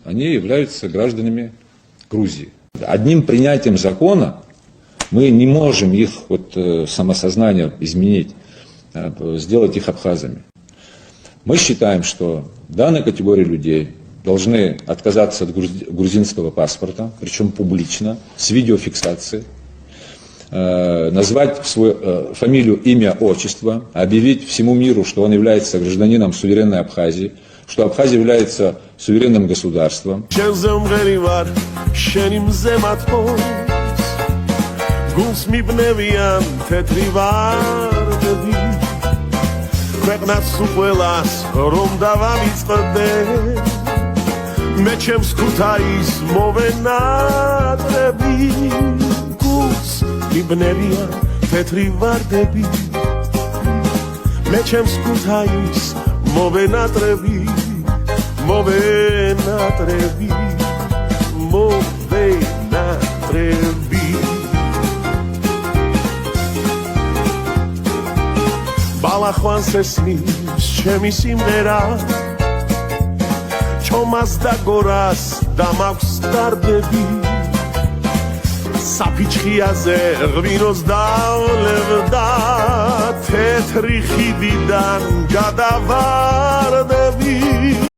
они являются гражданами Грузии. Одним принятием закона мы не можем их самосознание изменить, сделать их абхазами. Мы считаем, что данная категория людей должны отказаться от грузинского паспорта, причем публично, с видеофиксацией, назвать свою фамилию, имя, отчество, объявить всему миру, что он является гражданином суверенной Абхазии, что Абхазия является суверенным государством. მე ჩემს ქუთაის მოვენატრები გულს მიბნევიან თეთრი ვარდები მე ჩემს ქუთაის მოვენატრები ბალახვანს ესმის ჩემი სიმღერა ჩომას და გორას და მაქვს დარდები საფიჩხიაზე ღვინოს დავლევდა თეთრი ხიდიდან გადავარდები